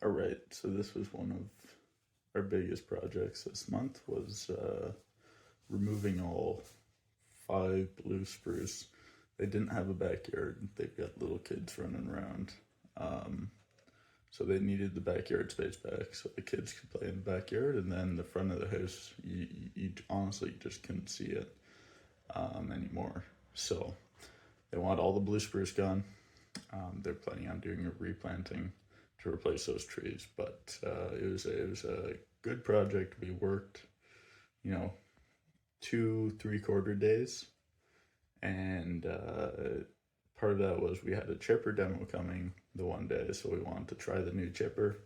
All right, so this was one of our biggest projects this month was removing all 5 blue spruce. They didn't have a backyard. They've got little kids running around. So they needed the backyard space back so the kids could play in the backyard, and then the front of the house, you honestly just couldn't see it anymore. So they want all the blue spruce gone. They're planning on doing a replanting to replace those trees, but it was a good project. We worked, 2 3/4 days, and part of that was we had a chipper demo coming the one day, so we wanted to try the new chipper,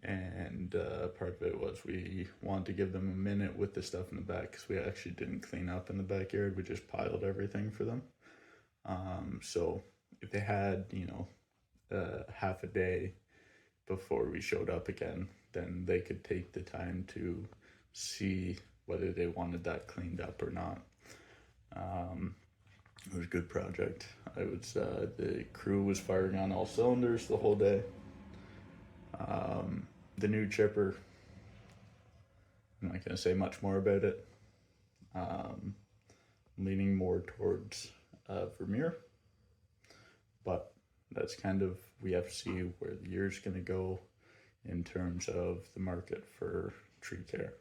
and part of it was we wanted to give them a minute with the stuff in the back because we actually didn't clean up in the backyard. We just piled everything for them. So if they had, half a day before we showed up again, then they could take the time to see whether they wanted that cleaned up or not. It was a good project. The crew was firing on all cylinders the whole day. The new chipper, I'm not going to say much more about it. Leaning more towards Vermeer, but that's kind of, we have to see where the year's going to go in terms of the market for tree care.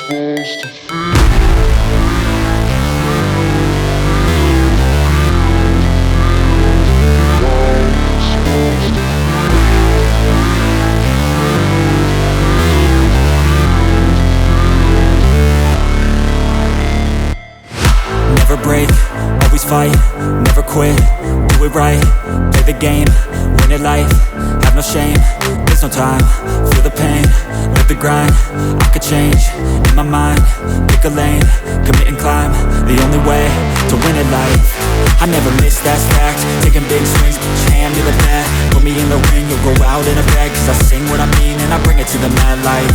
Never break, always fight, never quit, do it right, play the game, win it life, have no shame, there's no time, feel the pain, live the grind, I could change, in my mind, pick a lane, commit and climb, the only way to win it life. I never miss, that's fact, taking big swings, hand me the bat, put me in the ring, you'll go out in a bag, cause I sing what I mean and I bring it to the mad light.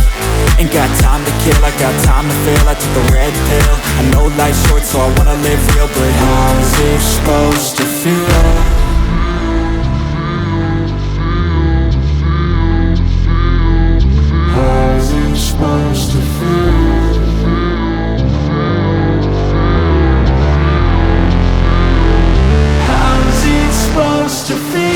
Ain't got time to kill, I got time to feel, I took the red pill, I know life's short so I wanna live real, but how's it supposed to feel? How's it supposed to feel? How's it supposed to feel?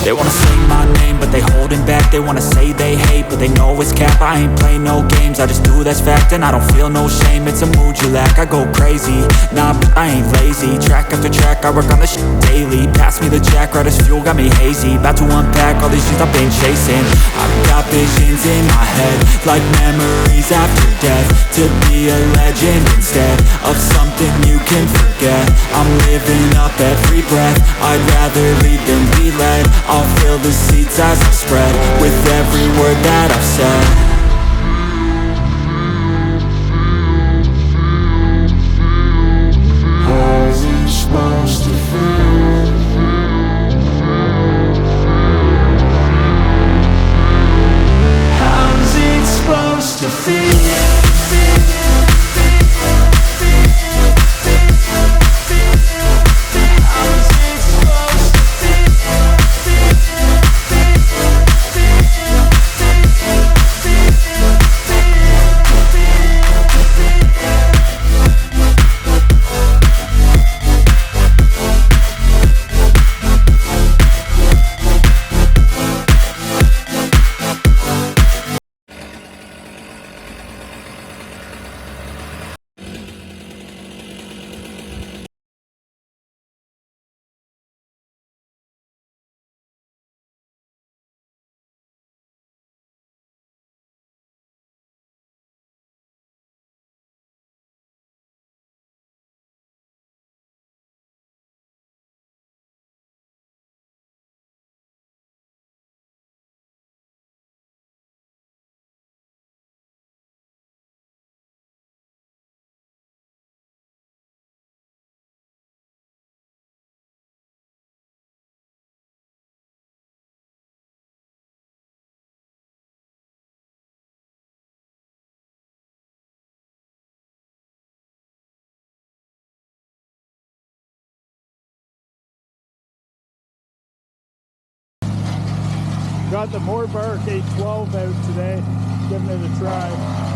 They wanna say my name, but they holding back. They wanna say they hate, but they know it's cap. I ain't play no games, I just do, that's fact. And I don't feel no shame, it's a mood you lack. I go crazy, nah, but I ain't lazy. Track after track, I work on this shit daily. Pass me the jack, right as fuel, got me hazy. About to unpack all these shit I've been chasing. I've got visions in my head, like memories after death. To be a legend instead of something you can forget. I'm living up every breath, I'd rather lead than be led. I'll fill the seats as I spread with every word that I've said. How's it supposed to feel? How's it supposed to feel? Got the Moorbark 812 out today, giving it a try.